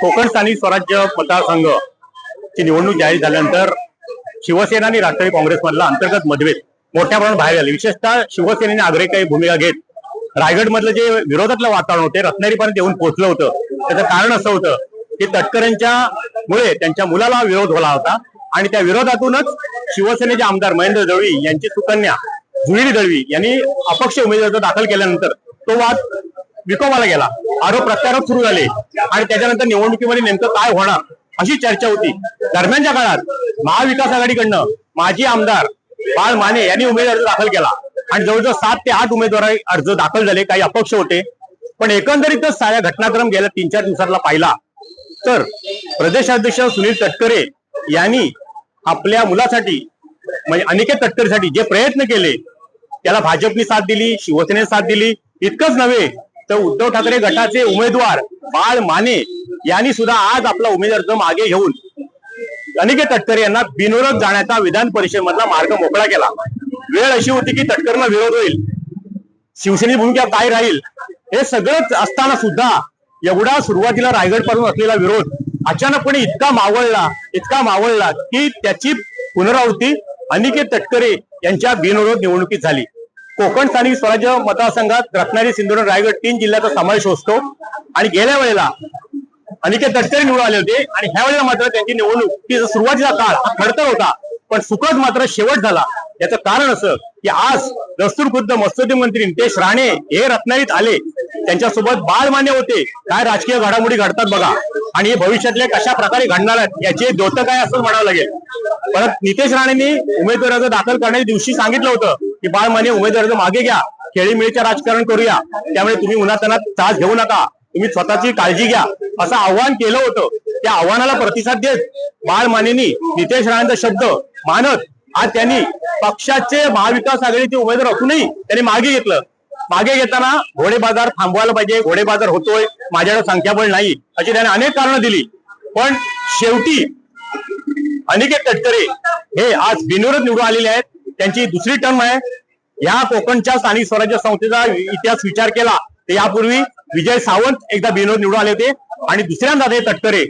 कोकण स्थानिक स्वराज्य मतदारसंघ ची निवडणूक जाहीर झाल्यानंतर शिवसेना आणि राष्ट्रवादी काँग्रेसमधला अंतर्गत मतभेद मोठ्या प्रमाणात बाहेर आले। विशेषतः शिवसेनेने आग्रही भूमिका घेत रायगड मधलं जे विरोधातलं वातावरण होते रत्नागिरीपर्यंत येऊन पोहोचलं होतं। त्याचं कारण असं होतं की तटकरेंच्या मुळे त्यांच्या मुलाला विरोध झाला होता आणि त्या विरोधातूनच शिवसेनेचे आमदार महेंद्र दळवी यांची सुकन्या जुईली दळवी यांनी अपक्ष उमेदवार दाखल केल्यानंतर तो वाद विकोपाला गेला, आरोप प्रत्यारोप सुरू झाले आणि त्याच्यानंतर निवडणुकीमध्ये नेमकं काय होणार अशी चर्चा होती। दरम्यानच्या काळात महाविकास आघाडीकडनं माजी आमदार बाळ माने यांनी उमेदवार दाखल केला आणि जवळजवळ 7 ते 8 उमेदवार अर्ज दाखल झाले, काही अपक्ष होते। पण एकंदरीतच साऱ्या घटनाक्रम गेल्या 3-4 दिवसातला पाहिला तर प्रदेशाध्यक्ष सुनील तटकरे यांनी आपल्या मुलासाठी म्हणजे अनिकेत तटकरेसाठी जे प्रयत्न केले त्याला भाजपने साथ दिली, शिवसेनेने साथ दिली। इतकंच नव्हे तर उद्धव ठाकरे गटाचे उमेदवार बाळ माने यांनी सुद्धा आज आपला उमेदवार मागे घेऊन अनिकेत तटकरे यांना बिनविरोध जाण्याचा विधान परिषदेमधला मार्ग मोकळा केला। वेळ अशी होती की तटकरेंना विरोध होईल, शिवसेनेची भूमिका काय राहील हे सगळंच असताना सुद्धा एवढा सुरुवातीला रायगड पासून असलेला विरोध अचानकपणे इतका मावळला की त्याची पुनरावृत्ती अनिकेत तटकरे यांच्या बिनविरोध निवडणुकीत झाली। कोकण स्थानिक स्वराज्य मतदारसंघात रत्नागिरी, सिंधुदुर्ग, रायगड 3 जिल्ह्याचा समावेश असतो आणि गेल्या वेळेला अनिकेत तटकरे निवडून आले होते आणि ह्या वेळेला मात्र त्यांची निवडणूक सुरुवातीचा काळ हा खडतर होता पण सुखद मात्र शेवट झाला। याचं कारण असं की आज दस्तूर खुद्द मत्स्योद्योग मंत्री नितेश राणे हे रत्नागिरीत आले, त्यांच्यासोबत बाळ माने होते। काय राजकीय घडामोडी घडतात बघा आणि हे भविष्यातले कशा प्रकारे घडणार आहेत याचे द्योतक आहे असं म्हणावं लागेल। परत नितेश राणेंनी उमेदवारी अर्ज दाखल करण्याच्या दिवशी सांगितलं होतं की बाळ माने उमेदवारी अर्ज मागे घ्या, खेळीमेळीचं राजकारण करूया, त्यामुळे तुम्ही उन्हातान्हात त्रास घेऊ नका, तुम्ही स्वतःची काळजी घ्या असं आव्हान केलं होतं। त्या आव्हानाला प्रतिसाद देत बाळ मानेंनी नितेश राणेंचा शब्द मानत आज त्यांनी पक्षाचे महाविकास आघाडीचे उमेदवार असूनही त्यांनी मागे घेतलं। मागे घेताना घोडे बाजार थांबवायला पाहिजे, घोडे बाजार होतोय, माझ्याकडे संख्याबळ नाही अशी त्याने अनेक कारणं दिली। पण शेवटी अनिकेत तटकरे हे आज बिनविरोध निवडून आलेले आहेत, त्यांची दुसरी टर्म आहे। या कोकणच्या स्थानिक स्वराज्य संस्थेचा इतिहास विचार केला तर यापूर्वी विजय सावंत एकदा बिनविरोध निवडून आले होते आणि दुसऱ्यांदा ते तटकरे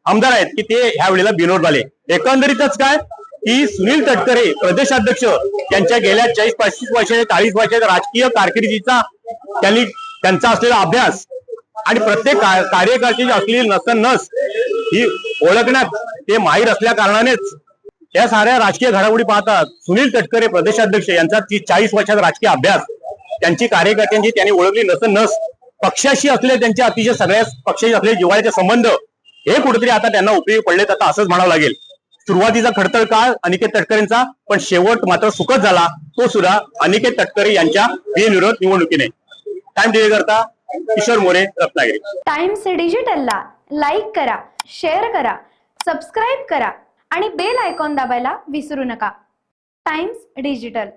आमदार आहेत की ते ह्या वेळेला बिनविरोध झाले। एकंदरीतच काय की सुनील तटकरे प्रदेशाध्यक्ष यांच्या गेल्या 40-35 वर्षाच्या 40 वर्षाच्या राजकीय कारकिर्दीचा त्यांचा असलेला अभ्यास आणि प्रत्येक कार्यकर्त्याची असलेली नस ही ओळखण्यात ते माहीर असल्या कारणानेच या साऱ्या राजकीय घडामोडी पाहतात सुनील तटकरे प्रदेशाध्यक्ष यांचा 40 वर्षाचा राजकीय अभ्यास, त्यांची कार्यकर्त्यांची त्यांनी ओळखली नस पक्षाशी असलेले त्यांचे अतिशय सगळ्या पक्षाशी असलेले जिव्हाळ्याचे संबंध हे कुठेतरी आता त्यांना उपयोगी पडलेत आता असंच म्हणावं लागेल। सुरुवातीचा खडतर काळ अनिकेत तटकरेंचा पण शेवट मात्र सुखद झाला, तो सुद्धा अनिकेत तटकरे यांच्या बिनविरोध निवडणुकीने। टाइम डिले करता किशोर मोरे, रत्नागिरी। टाइम्स डिजिटलला लाईक करा, शेअर करा, सबस्क्राईब करा आणि बेल आयकॉन दाबायला विसरू नका। Times digital.